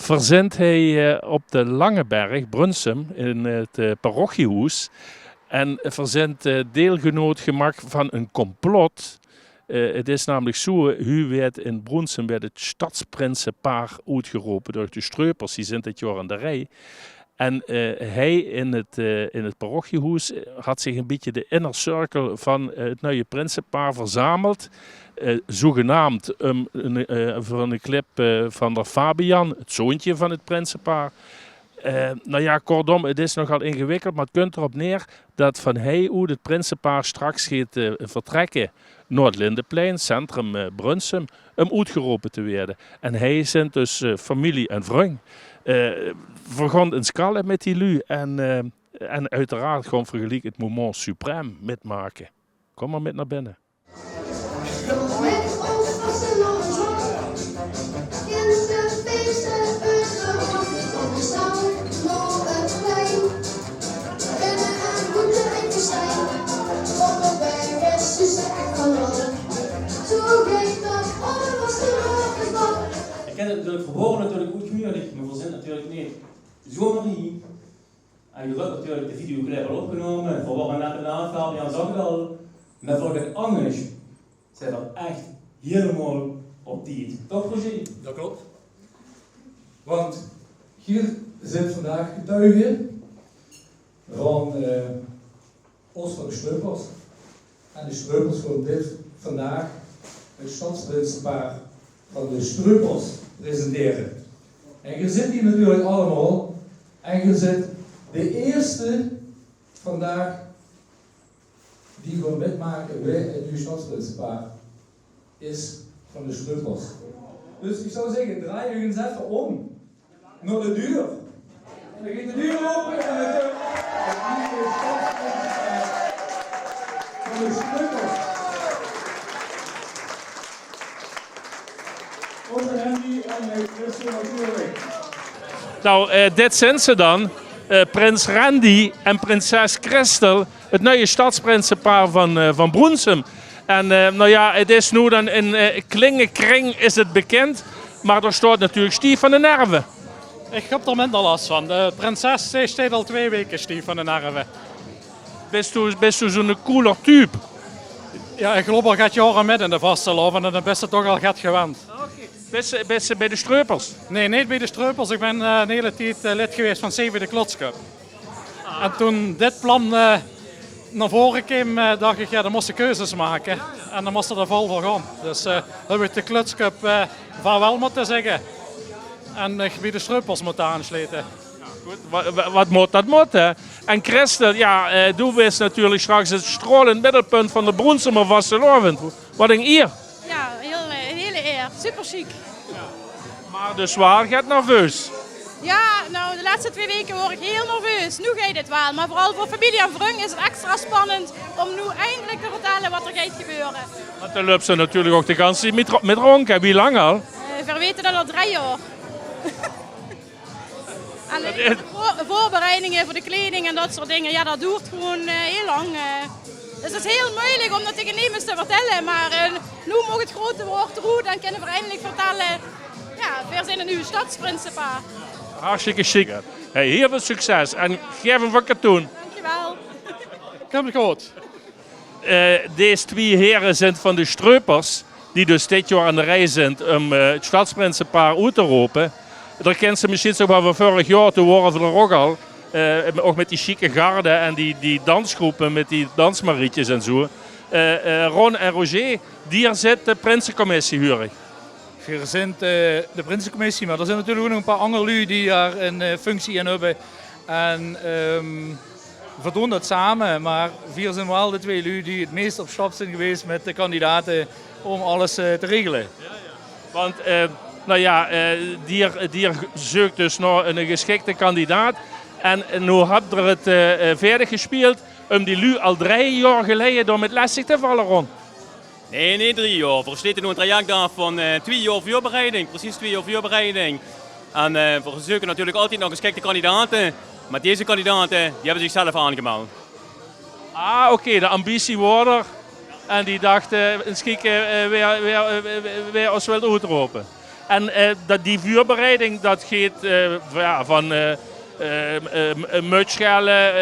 verzendt hij op de Langeberg, Brunsum, in het parochiehuis. En verzendt deelgenoot gemaakt van een complot. Het is namelijk zo, u werd in Brunsum werd het stadsprinsenpaar uitgeroepen door de Streupers, die zijn dit jaar aan de rij. En hij in het parochiehuis had zich een beetje de inner circle van het nieuwe prinsenpaar verzameld. Zogenaamd voor een clip van de Fabian, het zoontje van het prinsenpaar. Nou ja, kortom, het is nogal ingewikkeld, maar het komt erop neer dat van hij uit het prinsenpaar straks gaat vertrekken naar het Lindeplein, centrum Brunsum, om uitgeroepen te worden. En hij zijn dus familie en vriend. We gaan een scala met die lui en uiteraard gewoon vergelijk het moment suprême metmaken. Kom maar met naar binnen. Ik ken het natuurlijk verhoren natuurlijk goed gemeenlijk, maar verzin natuurlijk niet zomaar niet. En je hebt natuurlijk de videoclip al opgenomen, voor wat we net in de aanval, Jan zag het al. Met welke angst zijn dat echt helemaal op die. Toch Roger? Dat klopt. Want hier zit vandaag getuige van ons van de Streupers. En de Streupers voor dit vandaag het stadsprinsenpaar van de Streupers presenteren. En je zit hier natuurlijk allemaal en je zit de eerste vandaag die gewoon metmaken bij het nieuwe stadsprinsenpaar is van de Streupers. Dus ik zou zeggen, draai je eens even om naar de deur. En dan gaat de deur open en dan komt het nieuwe stadsprinsenpaar van de Streupers. Onze Andy en Christel natuurlijk. Nou, dit zijn ze dan. Prins Randy en prinses Christel, het nieuwe stadsprinsenpaar van Brunsum. En nou ja, het is nu dan in kringenkring is het bekend, maar er staat natuurlijk stief van de nerven. Ik heb er minder last van. De prinses staat al 2 weken stief van de nerven. Bist u zo'n cooler type? Ja, ik geloof al gaat jaren met in de vastelof en dan best toch al gaat gewend. Bist je bij de Streupers? Nee, niet bij de Streupers. Ik ben een hele tijd lid geweest van CV de Klotscup. En toen dit plan naar voren kwam, dacht ik, ja, dan moest ik keuzes maken. En dan moest er vol voor gaan. Dus heb ik de Klotscup vaarwel moeten zeggen. En bij de Streupers moeten aansluiten. Wat moet, dat moet, hè? En Christel, ja, du bent natuurlijk straks het stralend middelpunt van de Brunsumer vastelovend. Wat denk je? Ja, een hele eer. Super chic. Maar de zwaar gaat nerveus. Ja, nou de laatste 2 weken word ik heel nerveus. Nu gaat het wel, maar vooral voor familie en vriend is het extra spannend om nu eindelijk te vertellen wat er gaat gebeuren. Want dan loopt ze natuurlijk ook de kans met ronken. Wie lang al? We weten dat al 3 jaar. Alleen de voorbereidingen voor de kleding en dat soort dingen, ja dat duurt gewoon heel lang. Dus het is heel moeilijk om dat tegen niemand te vertellen, maar nu mag het grote woord eruit en kunnen we eindelijk vertellen, ja, we zijn een nieuwe stadsprinsenpaar. Hartstikke chic. Hey, heel veel succes en geef hem wat katoen. Dankjewel. Ik heb het gehoord. Deze 2 heren zijn van de Streupers, die dus dit jaar aan de rij zijn om het stadsprinsenpaar uit te roepen. Daar kent ze misschien ook wel van vorig jaar, toen waren we er ook al. Ook met die chique garde en die dansgroepen met die dansmarietjes en zo. Ron en Roger, die zit de Prinsencommissie, huur ik. We zijn de Prinsencommissie, maar er zijn natuurlijk ook nog een paar andere lui die daar een functie in hebben. En we doen dat samen, maar we zijn wel de 2 lui die het meest op stap zijn geweest met de kandidaten om alles te regelen. Want nou ja, die zoekt dus naar een geschikte kandidaat. En nu heb je het verder gespeeld om die lui al 3 jaar geleden door met lastig te vallen rond. Nee, 3 jaar. We sleten nu een traject af van 2 jaar voorbereiding, precies 2 jaar voorbereiding. En we zoeken natuurlijk altijd nog geschikte kandidaten. Maar deze kandidaten die hebben zichzelf aangemeld. Ah, oké, de ambitie was er. En die dachten, eens kijken, weer ons wel uitroepen. En die vuurbereiding, dat gaat van mutschellen,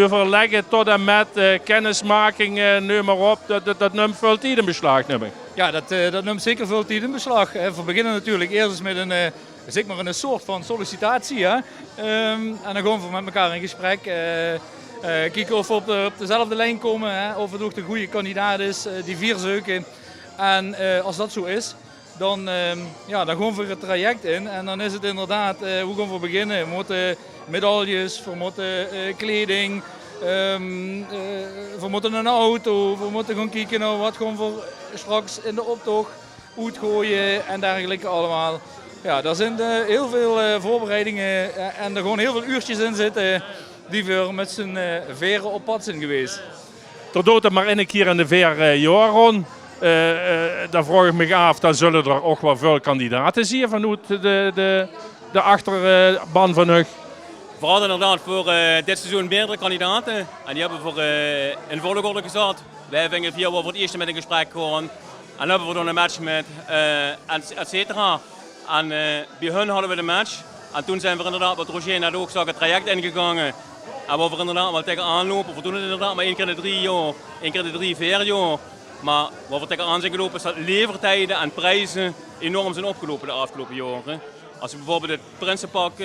overleggen tot en met kennismaking, noem maar op. Dat neemt veel tijd in beslag. Ja, dat neemt zeker veel tijd in beslag. We beginnen natuurlijk eerst met een soort van sollicitatie. Hè? En dan gaan we met elkaar in gesprek. Kijken of we op dezelfde lijn komen. Hè? Of het ook de goede kandidaat is, die 4 zoeken. En als dat zo is, dan gaan we het traject in. En dan is het inderdaad, hoe gaan we beginnen? We moeten medailles, we moeten kleding, we moeten een auto. We moeten gaan kijken naar wat gaan we straks in de optocht uitgooien en dergelijke allemaal. Ja, daar zijn heel veel voorbereidingen en er gewoon heel veel uurtjes in zitten die we met z'n veren op pad zijn geweest. Tot dood maar een keer in de 4 jaar rond. Dan vraag ik me af, dan zullen er ook wel veel kandidaten zien vanuit de achterban van u. We hadden inderdaad voor dit seizoen meerdere kandidaten. En die hebben voor in volgorde gezet. Wij gingen 4 voor het eerste met een gesprek gewoon. En dan hebben we dan een match met et cetera. En bij hun hadden we de match. En toen zijn we inderdaad met Roger net ook het traject ingegangen. En waar we inderdaad wel tegen aanlopen. We doen het inderdaad maar 1 keer in de 3 jaar, 1 keer in de 3-4 jaar. Maar waar we tegen aan zijn gelopen is dat levertijden en prijzen enorm zijn opgelopen de afgelopen jaren. Als je bijvoorbeeld het Prinsenpak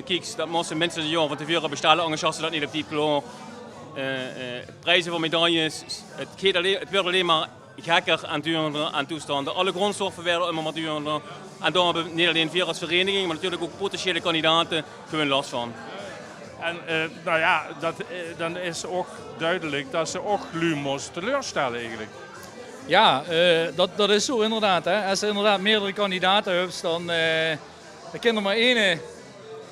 kijkt, dat moesten mensen een jaar van tevoren bestellen, anders hadden ze dat niet op die klaar. Prijzen voor medailles, het werd alleen maar gekker en duurder aan toestanden. Alle grondstoffen werden immer maar duurder. En daar hebben we niet alleen 4 als vereniging, maar natuurlijk ook potentiële kandidaten gewoon last van. En dan is ook duidelijk dat ze ook Lumos teleurstellen eigenlijk. Ja, dat is zo inderdaad. Hè. Als er inderdaad meerdere kandidaten hebt, dan kan er maar 1,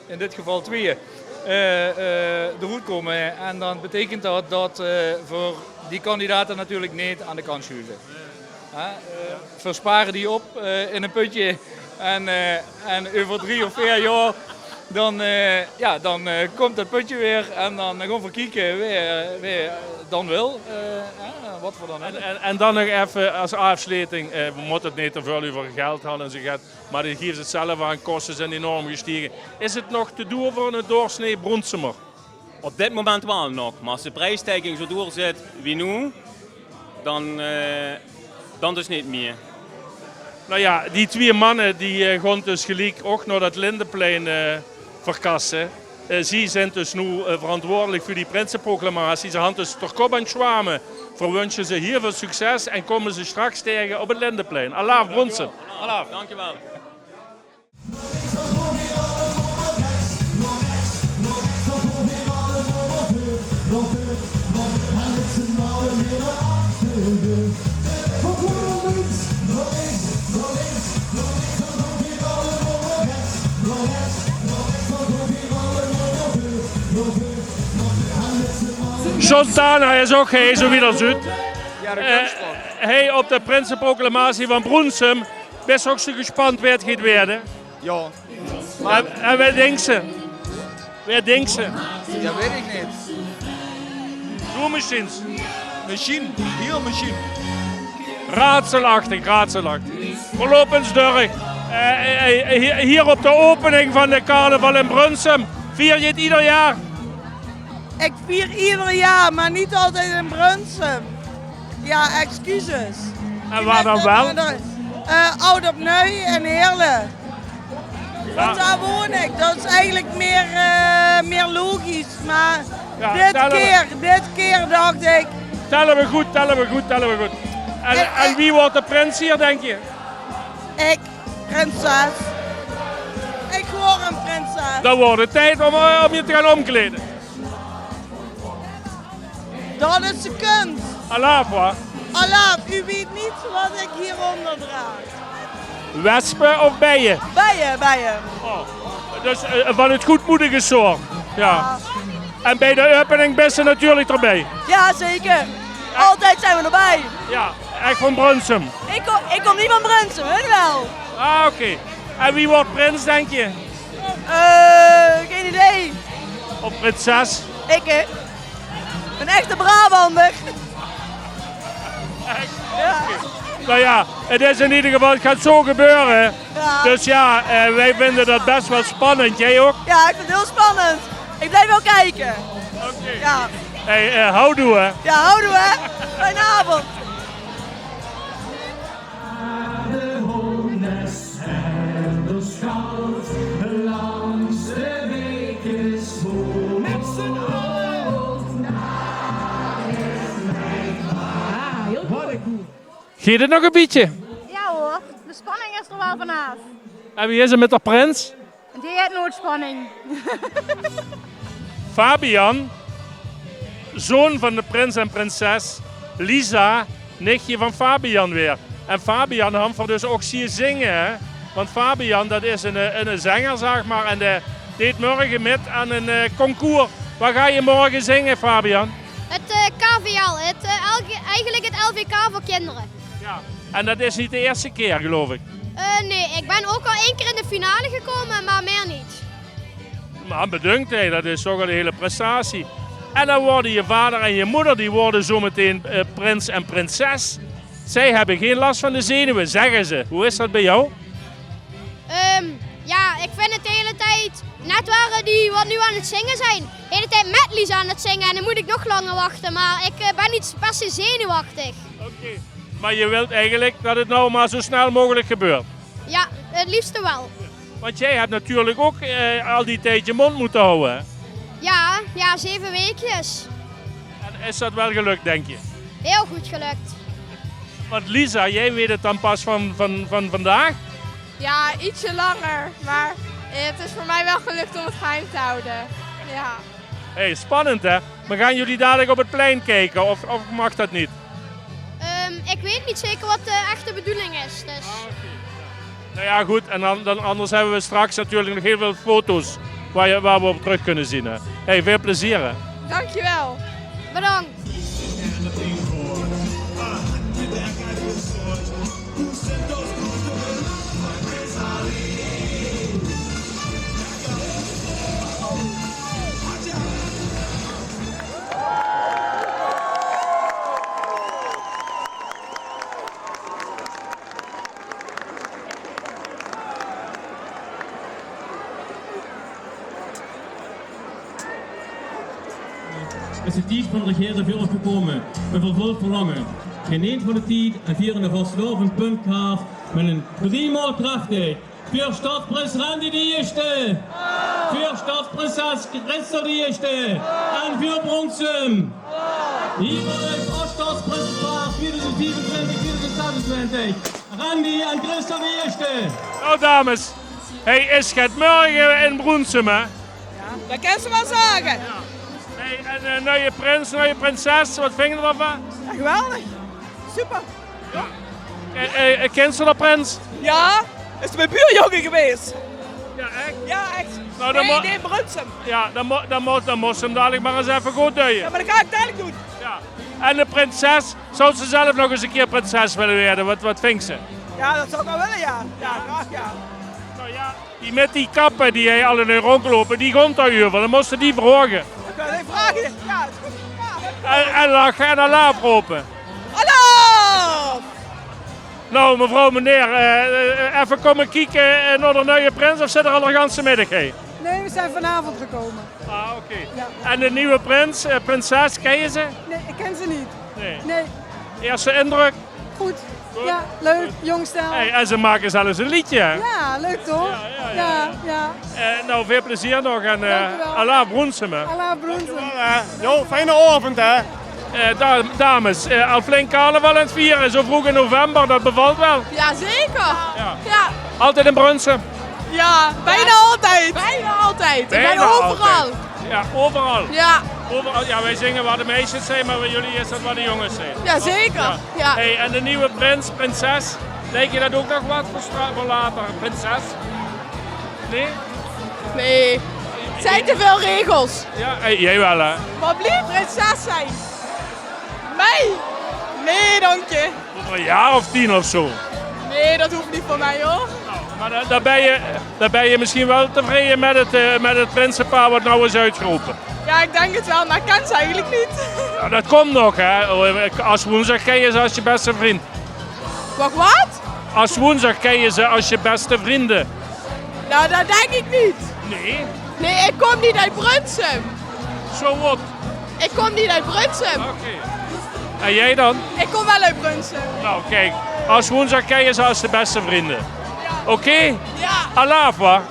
in dit geval 2, de route komen. En dan betekent dat voor die kandidaten natuurlijk niet aan de kant schuiven. Versparen die op in een putje en over 3 of 4 jaar dan komt het putje weer en dan gaan we kijken wie dan wil, wat we dan hebben. En dan nog even als afsluiting, we moeten het niet te veel over geld hadden, maar die geeft het zelf aan, kosten zijn enorm gestiegen. Is het nog te doen voor een doorsnee Brunsumer? Op dit moment wel nog, maar als de prijsstijging zo doorzet wie nu, dan dus niet meer. Nou ja, die 2 mannen die gaan dus gelijk ook naar dat Lindenplein verkassen. Zij zijn dus nu verantwoordelijk voor die Prinsenproclamatie. Ze gaan dus door kop en schwamen. Verwensen ze hier veel succes en komen ze straks tegen op het Lindenplein. Allah Brunsum. Allah, dankjewel. Santana is ook hij, zo wie dat zit. Hij op de Prinsenproclamatie van Brunsum. Best ook zo gespannen wie het gaat werden. Ja. En wat denkt ze? Wat denkt ze? Ja, weet ik niet. Doe machines. Machine, heel machine. Raadselachtig. We lopen eens door. Hier op de opening van de carnaval in Brunsum. Vier je het ieder jaar? Ik vier ieder jaar, maar niet altijd in Brunsum. Ja, excuses. En waar dan wel? Oud op Nui en Heerlen. Want daar woon ik. Dat is eigenlijk meer logisch. Maar Ja, dit keer dacht ik... Tellen we goed. En wie wordt de prins hier, denk je? Ik, prinses. Ik word een prinses. Dan wordt het tijd om je te gaan omkleden. Dat is de kunst. Allah, hoor. Allah, u weet niet wat ik hieronder draag. Wespen of bijen? Bijen. Oh. Dus van het goedmoedige soort. Ja. En bij de opening ben je natuurlijk erbij. Ja, zeker. Altijd zijn we erbij. Ja, echt van Brunsum. Ik kom niet van Brunsum, hun wel. Ah, oké. En wie wordt prins, denk je? Geen idee. Of prinses? Ik, een echte Brabander. Echt? Ja. Oké. Nou ja, het is in ieder geval, het gaat zo gebeuren. Ja. Dus ja, wij vinden dat best wel spannend. Jij ook? Ja, ik vind het heel spannend. Ik blijf wel kijken. Oké. Ja, Hey, houdoe hè. ja houden we. Fijne avond. Geet het nog een beetje? Ja hoor, de spanning is er wel vanaf. En wie is er met de prins? Die heeft nooit spanning. Fabian, zoon van de prins en prinses. Lisa, nichtje van Fabian weer. En Fabian heeft voor dus ook zien zingen. Hè? Want Fabian, dat is een zanger, zeg maar. En die deed morgen met aan een concours. Wat ga je morgen zingen, Fabian? Het KVL, eigenlijk het LVK voor kinderen. Ja. En dat is niet de eerste keer, geloof ik. Nee, ik ben ook al 1 keer in de finale gekomen, maar meer niet. Maar bedankt, hè, dat is toch een hele prestatie. En dan worden je vader en je moeder, die worden zometeen prins en prinses. Zij hebben geen last van de zenuwen, zeggen ze. Hoe is dat bij jou? Ja, ik vind het de hele tijd, net waren die wat nu aan het zingen zijn, de hele tijd met Lisa aan het zingen en dan moet ik nog langer wachten. Maar ik ben niet per se zenuwachtig. Oké. Maar je wilt eigenlijk dat het nou maar zo snel mogelijk gebeurt. Ja, het liefste wel. Want jij hebt natuurlijk ook al die tijd je mond moeten houden. Hè? Ja, 7 weekjes. En is dat wel gelukt, denk je? Heel goed gelukt. Want Lisa, jij weet het dan pas van vandaag? Ja, ietsje langer, maar het is voor mij wel gelukt om het geheim te houden. Ja. Hey, spannend hè? Maar gaan jullie dadelijk op het plein kijken of mag dat niet? Ik weet niet zeker wat de echte bedoeling is. Dus. Nou ja, goed. En dan anders hebben we straks natuurlijk nog heel veel foto's waar we op terug kunnen zien. Hè? Hey, veel plezier hè? Dankjewel. Bedankt. Is de tijd van de regering voor ons gekomen. Een vervolg verlangen. Geen een van de tijd en vieren een versloven puntkaart met een 3-maal krachtig. Voor stadsprins Randy de Eerste. Voor stadsprinses Christel de Eerste. En voor Bronsum. Hier is als stadsprinspaar 2024, 2026. Randy en Christel de Eerste. Nou dames, hey, is het morgen in Bronsum hè? Dat kan ze wel zeggen. Hey, en een nieuwe prins, nieuwe prinses, wat vind je ervan? Ja, geweldig. Super. Kent ze dat prins? Ja, is het mijn buurjongen geweest? Ja, echt? Ja, echt. Nou, dan nee, Brunsum. Ja, dan moest ze hem dadelijk maar eens even goed duwen. Ja, maar dat ga ik dadelijk doen. Ja. En de prinses, zou ze zelf nog eens een keer prinses willen worden? Wat vindt ze? Ja, dat zou ik wel willen, ja. Ja, graag, ja. Nou ja, die met die kappen die hij al in hun rondlopen, die komt daar over. Dan moesten die vragen. Dan kan ik vragen. Ja, is goed. Ja. En lachen en dan open. Hallo! Nou, mevrouw, meneer, even komen kijken naar de nieuwe prins of zit er al een ganse middag heen? Nee, we zijn vanavond gekomen. Ah, oké. Ja. En de nieuwe prins, prinses, ken je ze? Nee, ik ken ze niet. Nee. Nee, Eerste indruk? goed. Ja, leuk, jong stijl. Hey, en ze maken zelfs een liedje. Hè? Ja, leuk toch? Ja. Nou, veel plezier nog en Dank u wel. Allah Bronsum. Hè. Alla Bronsum. Jo, fijne avond hè. Dames, al flink carnaval aan het vieren, zo vroeg in november, dat bevalt wel. Ja, zeker. Ja. Ja, Altijd in Bronsum? ja bijna altijd. Bijna altijd. Ik ben Bijna overal. altijd. Ja, overal. Ja, Overal. Ja, wij zingen waar de meisjes zijn, maar bij jullie is dat waar de jongens zijn. ja zeker. Ja. Hey, en de nieuwe prins, prinses, lijkt je dat ook nog wat voor later? Prinses? Nee? Nee, het zijn te veel regels. Ja, hey, jij wel hè? Wat blieft prinses zijn? Mij? Nee, dank je. Over een jaar of 10 of zo. Nee, dat hoeft niet voor mij hoor. Maar daar ben je misschien wel tevreden met het prinsenpaar wat nou is uitgeroepen. Ja, ik denk het wel, maar ik ken ze eigenlijk niet. Nou, dat komt nog hè. Als woensdag ken je ze als je beste vriend. Wat? Als woensdag ken je ze als je beste vrienden. Nou, dat denk ik niet. Nee? Nee, ik kom niet uit Brunsum. Zo wat? Ik kom niet uit Brunsum. Oké. En jij dan? Ik kom wel uit Brunsum. Nou, kijk. Als woensdag ken je ze als de beste vrienden. Oké? Ja. Alava.